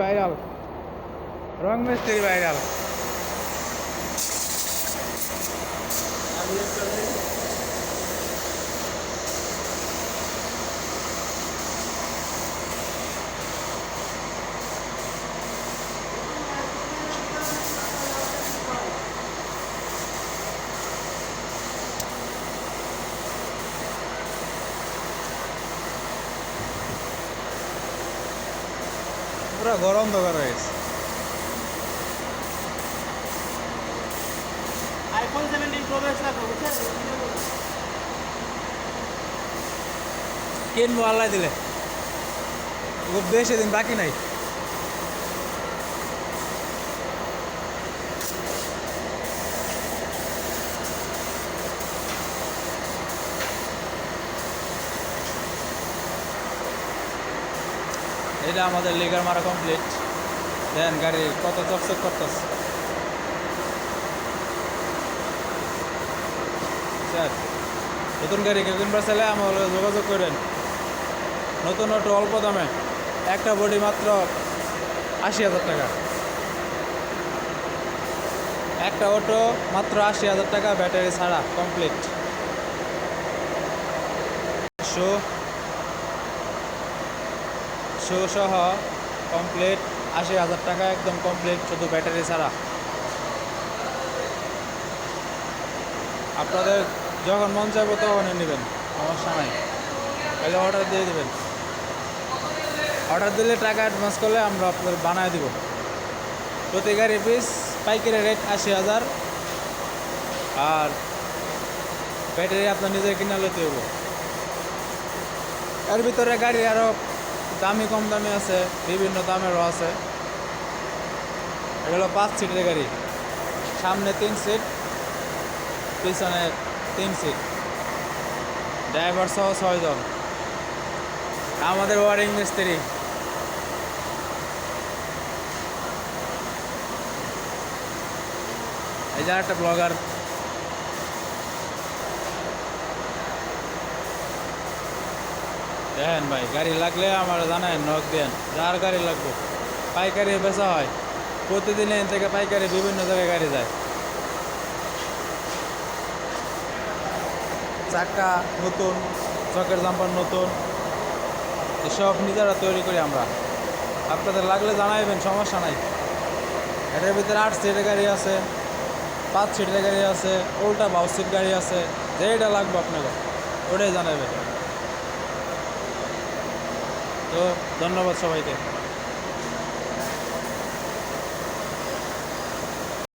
Viral, রং মিস্ত্রি viral. পুরো গরম তো হয়ে গেছে। আইফোন 17 প্রো ম্যাক্স রাখো, বুঝছেন? কিনবো আল্লাহ দিলে, খুব বেশি দিন বাকি নাই। এটা আমাদের লিগার মারা কমপ্লিট। দেন গাড়ি কত চকচক করতেছে। স্যার, নতুন গাড়ি কেউ কিনবার চাইলে আমার যোগাযোগ করেন। নতুন অটো অল্প দামে, একটা বডি মাত্র 80,000 টাকা। একটা অটো মাত্র 80,000 টাকা, ব্যাটারি ছাড়া কমপ্লিট। শো শো সহ কমপ্লিট 80,000 টাকা, একদম কমপ্লিট, শুধু ব্যাটারি ছাড়া। আপনাদের যখন মন চাইবো তখনই নেবেন, সমস্যা নাই। তাহলে অর্ডার দিয়ে দেবেন। অর্ডার দিলে টাকা অ্যাডভান্স করলে আমরা আপনাদের বানায় দিব। প্রতি গাড়ি পিস পাইকারি রেট 80,000, আর ব্যাটারি আপনার নিজে কিনা লইতে হইব। এর ভিতরে গাড়ি আরও দামি কম দামি আছে, বিভিন্ন দামেরও আছে। এগুলো 5 সিটের গাড়ি, সামনে 3 সিট, পিছনে 3 সিট, ড্রাইভার সহ 6 জন। আমাদের ওয়ারিং মিস্ত্রি। এই যে একটা ব্লগার। দেখেন ভাই, গাড়ি লাগলে আমার জানায়, নক দেন, যার গাড়ি লাগবে। পাইকারি বেচা হয় প্রতিদিন, এখান থেকে পাইকারি বিভিন্ন জায়গায় গাড়ি যায়। চাকা নতুন, চকের জাম্পার নতুন, এসব নিজেরা তৈরি করি আমরা। আপনাদের লাগলে জানাইবেন, সমস্যা নাই। এটার ভিতরে 8 সিটের গাড়ি আছে, 5 সিটের গাড়ি আছে, উল্টা 22 সিট গাড়ি আছে। যেটা লাগবে আপনাকে ওটাই জানাবেন। তো ধন্যবাদ সবাইকে।